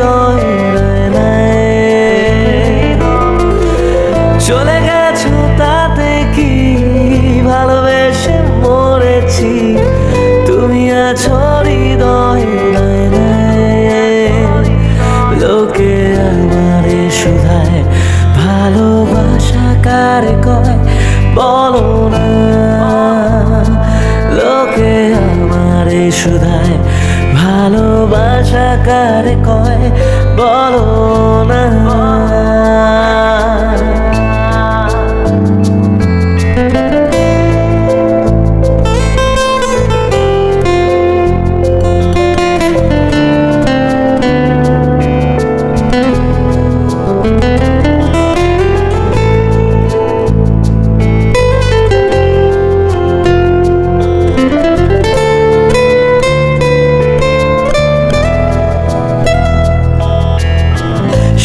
হৃদয়ের আয়নায়। চলে গেছো তাতে কি ভালোবেসে মরেছি, তুমি আছো হৃদয়ের আয়নায়। লোকে আমারে শুধায় ভালোবাসা কারে কয় বলো না, লোকে আমারে শুধায় ভালোবাসা কারে কয় বলো না।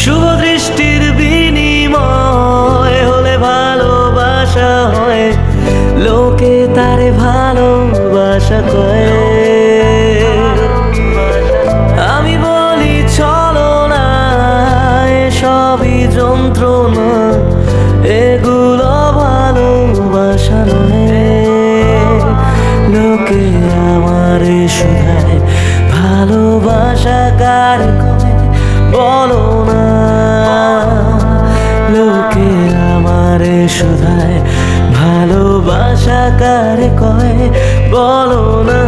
শুভ দৃষ্টির বিনিময় হলে ভালোবাসা হয়, লোকে তারে ভালোবাসা কয়। আমি বলি চলো না, এসবই যন্ত্রণা, এগুলো ভালোবাসা নয়। লোকে আমারে শুধায় ভালোবাসা কারে কয় বলো না, লোকে আমারে শুধায় ভালোবাসা কারে কয় বলো না।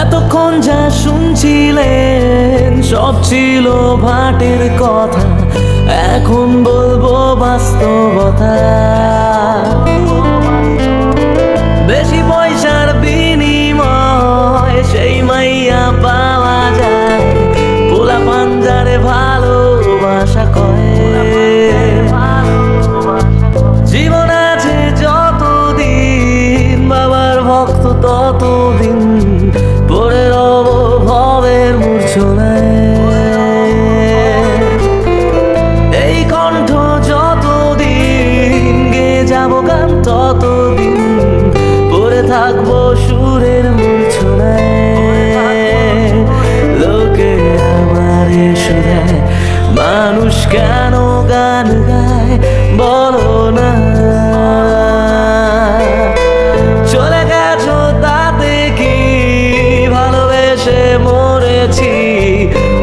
এতক্ষণ যা শুনছিলেন সব ছিল ভাটের কথা, এখন বলবো বাস্তবতা। বেশি পয়সার বিনিময় সেই মাইয়া পাওয়া যায়, পোলা পাঞ্জারে ভালোবাসা কয়। জীবন আছে যতদিন, বাবার ভক্ত ততদিন, পড়ে রব ভবের মূর্ছনায়। এই কণ্ঠ যতদিন, গে যাব গান ততদিন, পড়ে থাকবো সুরের মূর্ছনায়। লোকে আমারে শুধায় মানুষ কেন গান গায় বলো না, চলে গেছো তাতে কি ভালোবেসে মরেছি,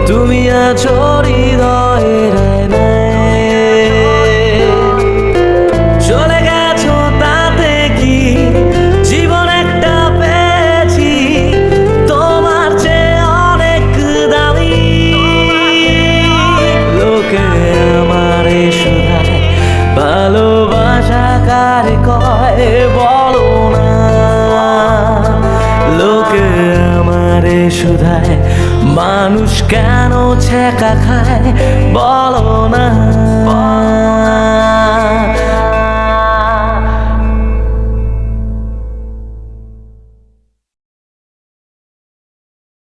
তুমি আছো হৃদয়ের আয়নায়। চলে গেছো তাতে কি জীবন একটা পেয়েছি, তোমার চেয়ে অনেক দামি। লোকে আমারে শুধায় ভালোবাসা কারে কয় বলো না, লোকে আমারে শুধায় মানুষ কেন ছ্যাঁকা খায় বলো না।